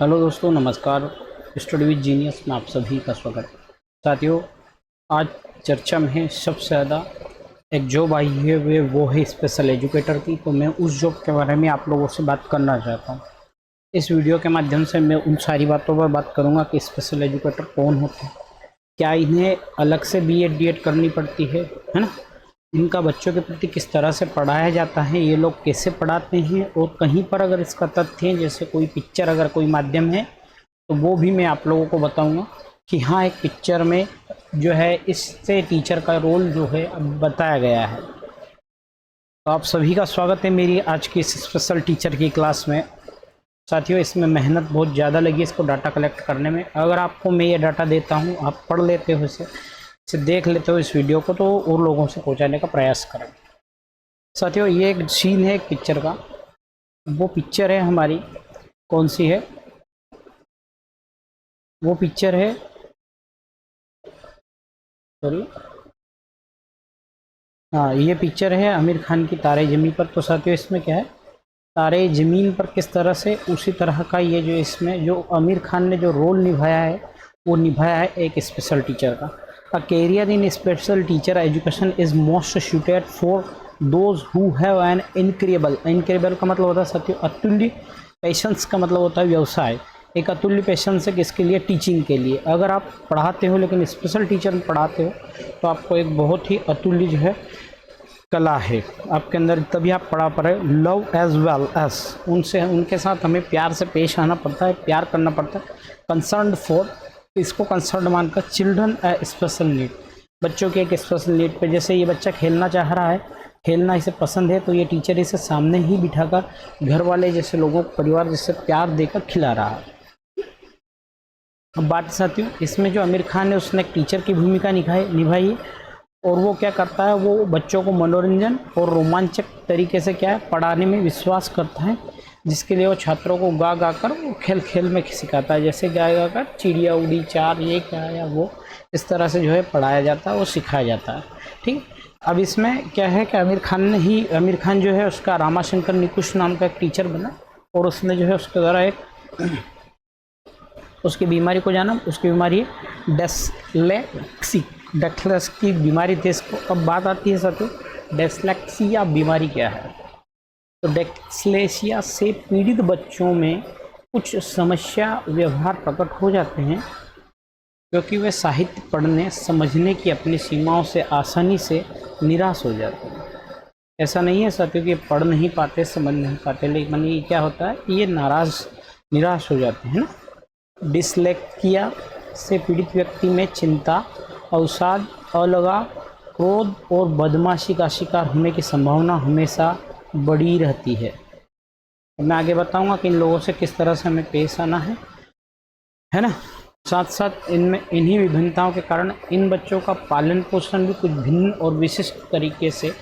Hello दोस्तों, नमस्कार। Study with genius में आप सभी का स्वागत है। साथियों, आज चर्चा में है सबसे ज़्यादा एक जॉब आई है वो है स्पेशल एजुकेटर की। तो मैं उस जॉब के बारे में आप लोगों से बात करना चाहता हूँ। इस वीडियो के माध्यम से मैं उन सारी बातों पर बात करूँगा कि स्पेशल एजुकेटर कौन होते हैं, क्या इन्हें अलग से बीएड डीएड करनी पड़ती है ना, इनका बच्चों के प्रति किस तरह से पढ़ाया जाता है, ये लोग कैसे पढ़ाते हैं, और कहीं पर अगर इसका तथ्य है जैसे कोई पिक्चर अगर कोई माध्यम है तो वो भी मैं आप लोगों को बताऊंगा कि हाँ, एक पिक्चर में जो है इससे टीचर का रोल जो है अब बताया गया है। तो आप सभी का स्वागत है मेरी आज की इस स्पेशल टीचर की क्लास में। साथियों, इसमें मेहनत बहुत ज़्यादा लगी इसको डाटा कलेक्ट करने में। अगर आपको मैं ये डाटा देता हूँ, आप पढ़ लेते हो, इसे देख लेते हो इस वीडियो को, तो और लोगों से पहुँचाने का प्रयास करें। साथियों, ये एक सीन है एक पिक्चर का। वो पिक्चर है हमारी, कौन सी है वो पिक्चर है, सॉरी, हाँ, ये पिक्चर है आमिर खान की तारे ज़मीन पर। तो साथियों, इसमें क्या है, तारे ज़मीन पर किस तरह से उसी तरह का ये जो इसमें जो आमिर खान ने जो रोल निभाया है वो निभाया है एक स्पेशल टीचर का। A career in special teacher education is most suited for those who have an incredible का मतलब होता है साथियों अतुल्य, पेशेंस का मतलब होता है व्यवसाय। एक अतुल्य पेशेंस है किसके लिए, टीचिंग के लिए। अगर आप पढ़ाते हो लेकिन स्पेशल टीचर में पढ़ाते हो तो आपको एक बहुत ही अतुल्य जो है कला है आपके अंदर, तभी आप पढ़ा पा रहे। लव एज वेल एज, उनके साथ हमें प्यार से पेश आना पड़ता है, प्यार करना पड़ता है। कंसर्न फॉर, इसको कंसर्न मानकर चिल्ड्रन ए स्पेशल नीड, बच्चों के एक स्पेशल नीड पे। जैसे ये बच्चा खेलना चाह रहा है, खेलना इसे पसंद है, तो ये टीचर इसे सामने ही बिठाकर घर वाले जैसे लोगों को, परिवार जैसे प्यार देकर खिला रहा है। अब बात साथियों, इसमें जो आमिर खान है उसने एक टीचर की भूमिका निभाई है। और वो क्या करता है, वो बच्चों को मनोरंजन और रोमांचक तरीके से क्या है पढ़ाने में विश्वास करता है, जिसके लिए वो छात्रों को गा गा कर वो खेल खेल में सिखाता है। जैसे गा गा कर चिड़िया उड़ी चार, ये क्या या वो, इस तरह से जो है पढ़ाया जाता है, वो सिखाया जाता है। ठीक। अब इसमें क्या है कि आमिर खान जो है उसका रामाशंकर निकुश नाम का एक टीचर बना, और उसने जो है उसके द्वारा एक उसकी बीमारी को जाना। उसकी बीमारी है डेस्लेक्सी की बीमारी थी इसको। अब बात आती है साथियों, डेस्लेक्सिया बीमारी क्या है। तो डेस्लेक्सिया से पीड़ित बच्चों में कुछ समस्या व्यवहार प्रकट हो जाते हैं, क्योंकि वे साहित्य पढ़ने समझने की अपनी सीमाओं से आसानी से निराश हो जाते हैं। ऐसा नहीं है साथियों कि पढ़ नहीं पाते, समझ नहीं पाते, लेकिन ये क्या होता है, ये निराश हो जाते हैं ना। डिसलेक्सिया से पीड़ित व्यक्ति में चिंता, अवसाद, अलगाव, क्रोध और बदमाशी का शिकार होने की संभावना हमेशा बढ़ी रहती है। मैं आगे बताऊंगा कि इन लोगों से किस तरह से हमें पेश आना है ना। साथ साथ इनमें इन्हीं विभिन्नताओं के कारण इन बच्चों का पालन पोषण भी कुछ भिन्न और विशिष्ट तरीके से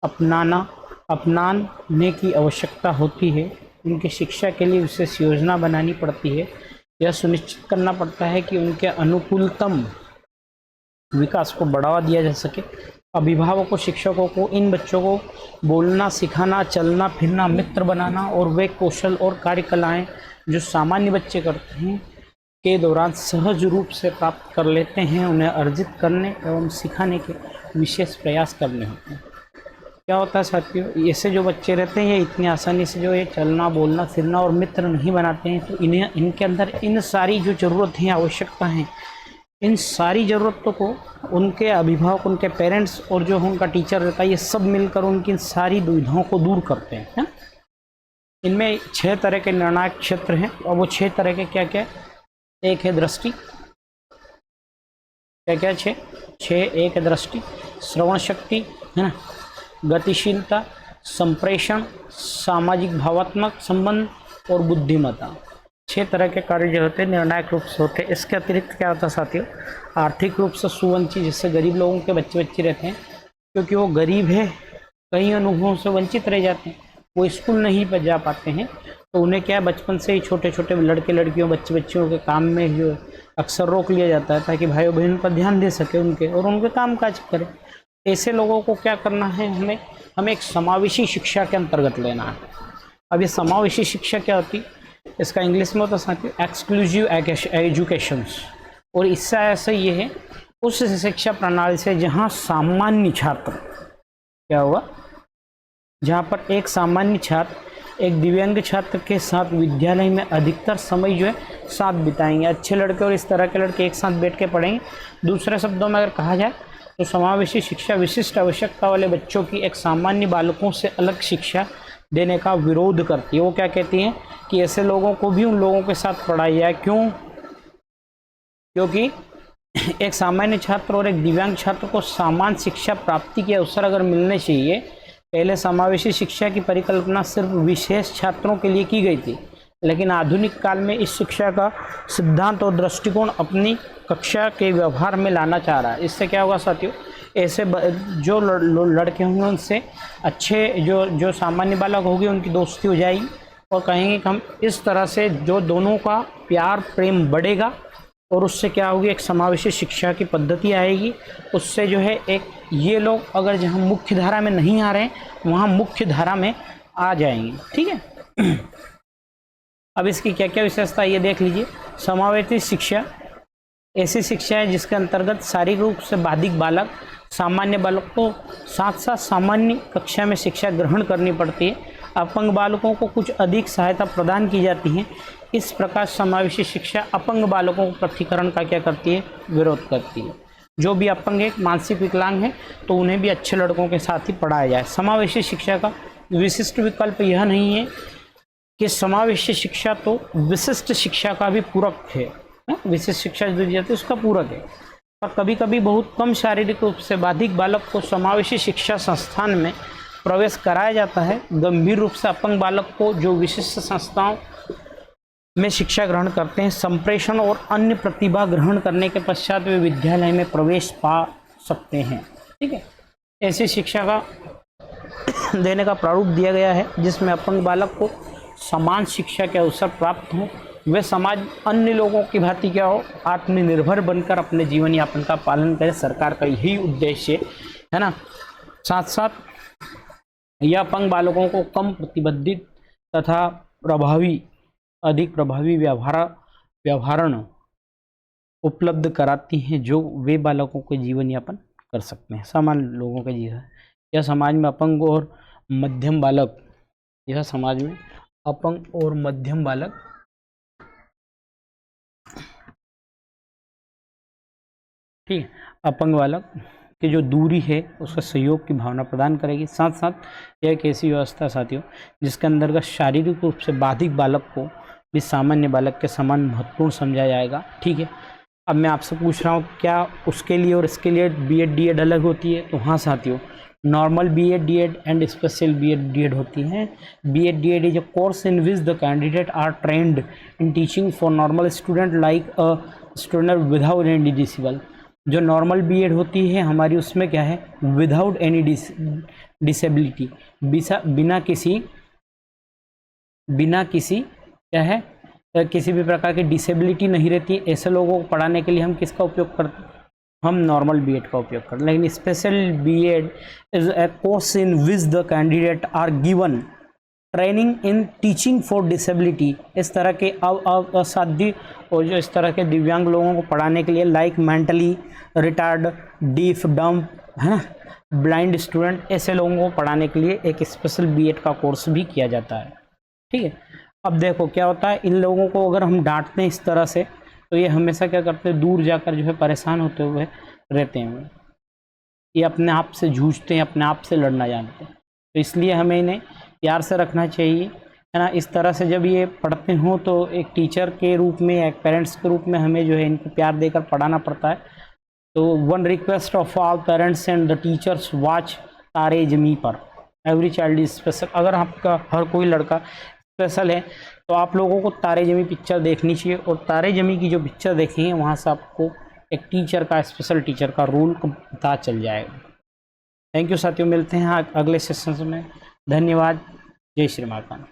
अपनाने की आवश्यकता होती है। उनकी शिक्षा के लिए विशेष योजना बनानी पड़ती है। यह सुनिश्चित करना पड़ता है कि उनके अनुकूलतम विकास को बढ़ावा दिया जा सके। अभिभावकों, शिक्षकों को इन बच्चों को बोलना सिखाना, चलना फिरना, मित्र बनाना और वे कौशल और कार्यकलाएं जो सामान्य बच्चे करते हैं के दौरान सहज रूप से प्राप्त कर लेते हैं, उन्हें अर्जित करने एवं सिखाने के विशेष प्रयास करने होते हैं। क्या होता है साथियों, ऐसे जो बच्चे रहते हैं ये इतनी आसानी से जो ये चलना बोलना फिरना और मित्र नहीं बनाते हैं, तो इनके अंदर इन सारी जो ज़रूरत हैं, आवश्यकता हैं, इन सारी ज़रूरतों को उनके अभिभावक, उनके पेरेंट्स और जो उनका टीचर रहता है, ये सब मिलकर उनकी इन सारी दुविधाओं को दूर करते हैं, है? इनमें 6 तरह के निर्णायक क्षेत्र हैं, और वो 6 तरह के क्या क्या, एक है दृष्टि, क्या क्या 6, एक है दृष्टि, श्रवण शक्ति, है ना, गतिशीलता, संप्रेषण, सामाजिक भावात्मक संबंध और बुद्धिमत्ता। 6 तरह के कार्य जो होते हैं निर्णायक रूप से होते हैं। इसके अतिरिक्त क्या होता है साथियों, आर्थिक रूप से सुवंचित, जिससे गरीब लोगों के बच्चे रहते हैं, क्योंकि वो गरीब है, कई अनुभवों से वंचित रह जाते हैं, वो स्कूल नहीं पर जा पाते हैं, तो उन्हें क्या बचपन से ही छोटे छोटे लड़के लड़कियों बच्चियों के काम में जो अक्सर रोक लिया जाता है, ताकि भाइयों बहनों पर ध्यान दे सके उनके, और उनके काम काज करें। ऐसे लोगों को क्या करना है, हमें एक समावेशी शिक्षा के अंतर्गत लेना है। अब ये समावेशी शिक्षा क्या होती, इसका इंग्लिश में होता है साथियों एक्सक्लूसिव एजुकेशंस। और इससे ऐसा ये है उस शिक्षा प्रणाली से जहाँ सामान्य छात्र क्या हुआ, जहाँ पर एक सामान्य छात्र एक दिव्यांग छात्र के साथ विद्यालय में अधिकतर समय जो है साथ बिताएंगे। अच्छे लड़के और इस तरह के लड़के एक साथ बैठ के पढ़ेंगे। दूसरे शब्दों में अगर कहा जाए तो समावेशी शिक्षा विशिष्ट आवश्यकता वाले बच्चों की एक सामान्य बालकों से अलग शिक्षा देने का विरोध करती है। वो क्या कहती हैं कि ऐसे लोगों को भी उन लोगों के साथ पढ़ाया जाए। क्यों? क्योंकि एक सामान्य छात्र और एक दिव्यांग छात्र को समान शिक्षा प्राप्ति के अवसर अगर मिलने चाहिए। पहले समावेशी शिक्षा की परिकल्पना सिर्फ विशेष छात्रों के लिए की गई थी, लेकिन आधुनिक काल में इस शिक्षा का सिद्धांत और दृष्टिकोण अपनी कक्षा के व्यवहार में लाना चाह रहा है। इससे क्या होगा साथियों, ऐसे जो लड़के होंगे उनसे अच्छे जो सामान्य बालक होंगे उनकी दोस्ती हो जाएगी और कहेंगे कि हम इस तरह से जो दोनों का प्यार प्रेम बढ़ेगा और उससे क्या होगी, एक समावेशी शिक्षा की पद्धति आएगी। उससे जो है एक ये लोग अगर जहाँ मुख्य धारा में नहीं आ रहे हैं वहाँ मुख्य धारा में आ जाएंगे। ठीक है। अब इसकी क्या क्या विशेषता ये देख लीजिए। समावेशी शिक्षा ऐसी शिक्षा है जिसके अंतर्गत शारीरिक रूप से बाधिक बालक सामान्य बालक को साथ साथ सामान्य कक्षा में शिक्षा ग्रहण करनी पड़ती है। अपंग बालकों को कुछ अधिक सहायता प्रदान की जाती है। इस प्रकार समावेशी शिक्षा अपंग बालकों को पृथक्करण का क्या करती है, विरोध करती है। जो भी अपंग एक मानसिक विकलांग है तो उन्हें भी अच्छे लड़कों के साथ ही पढ़ाया जाए। समावेशी शिक्षा का विशिष्ट विकल्प यह नहीं है कि समावेशी शिक्षा तो विशिष्ट शिक्षा का भी पूरक है। विशिष्ट शिक्षा जो दी जाती है उसका पूरक है। और कभी कभी बहुत कम शारीरिक रूप से बाधिक बालक को समावेशी शिक्षा संस्थान में प्रवेश कराया जाता है। गंभीर रूप से अपंग बालक को जो विशिष्ट संस्थाओं में शिक्षा ग्रहण करते हैं, संप्रेषण और अन्य प्रतिभा ग्रहण करने के पश्चात वे विद्यालय में प्रवेश पा सकते हैं। ठीक है। ऐसी शिक्षा का देने का प्रारूप दिया गया है जिसमें अपंग बालक को समान शिक्षा के अवसर प्राप्त हों, वे समाज अन्य लोगों की भांति क्या हो, आत्मनिर्भर बनकर अपने जीवन यापन का पालन करें। सरकार का यही उद्देश्य है ना। साथ साथ यह अपंग बालकों को कम प्रतिबंधित तथा अधिक प्रभावी व्यवहारण उपलब्ध कराती हैं जो वे बालकों के जीवन यापन कर सकते हैं। सामान्य लोगों के जीवन यह समाज में अपंग और मध्यम बालक, यह समाज में अपंग और मध्यम बालक ठीक है, अपंग बालक की जो दूरी है उसका सहयोग की भावना प्रदान करेगी। साथ साथ यह एक ऐसी व्यवस्था साथियों जिसके अंतर्गत शारीरिक रूप से बाधिक बालक को भी सामान्य बालक के समान महत्वपूर्ण समझा जाएगा। ठीक है। अब मैं आपसे पूछ रहा हूँ क्या उसके लिए और इसके लिए बीएड डीएड अलग होती है? तो हाँ साथियों, normal B Ed D Ed and special B Ed D Ed होती हैं। B Ed D Ed is a course in which the candidate are trained in teaching for normal student like a student without any disable. जो normal B Ed होती है हमारी उसमें क्या है, without any disability, बिना किसी क्या है, किसी भी प्रकार की डिसेबिलिटी नहीं रहती। ऐसे लोगों को पढ़ाने के लिए हम किसका उपयोग करते हैं, हम नॉर्मल बीएड का उपयोग करते हैं। लेकिन special B Ed is a course in which the candidate are given training in teaching for disability. इस तरह के असाध्य और जो इस तरह के दिव्यांग लोगों को पढ़ाने के लिए like mentally retard, deaf, dumb है ना, ब्लाइंड स्टूडेंट, ऐसे लोगों को पढ़ाने के लिए एक स्पेशल बीएड का कोर्स भी किया जाता है। ठीक है। अब देखो क्या होता है, इन लोगों को अगर हम डांटते हैं इस तरह से तो ये हमेशा क्या करते हैं, दूर जाकर जो है परेशान होते हुए रहते हैं। ये अपने आप से जूझते हैं, अपने आप से लड़ना जानते हैं। तो इसलिए हमें इन्हें प्यार से रखना चाहिए, है ना। इस तरह से जब ये पढ़ते हों तो एक टीचर के रूप में, एक पेरेंट्स के रूप में हमें जो है इनको प्यार देकर पढ़ाना पड़ता है। तो one request of all parents and the teachers, watch तारे ज़मीं पर, एवरी चाइल्ड इज स्पेशल। अगर आपका हर कोई लड़का स्पेशल है तो आप लोगों को तारे ज़मीं पिक्चर देखनी चाहिए। और तारे ज़मीं की जो पिक्चर देखेंगे वहाँ से आपको एक टीचर का, स्पेशल टीचर का रोल पता चल जाएगा। थैंक यू साथियों, मिलते हैं अगले सेशन में। धन्यवाद। जय श्री माता।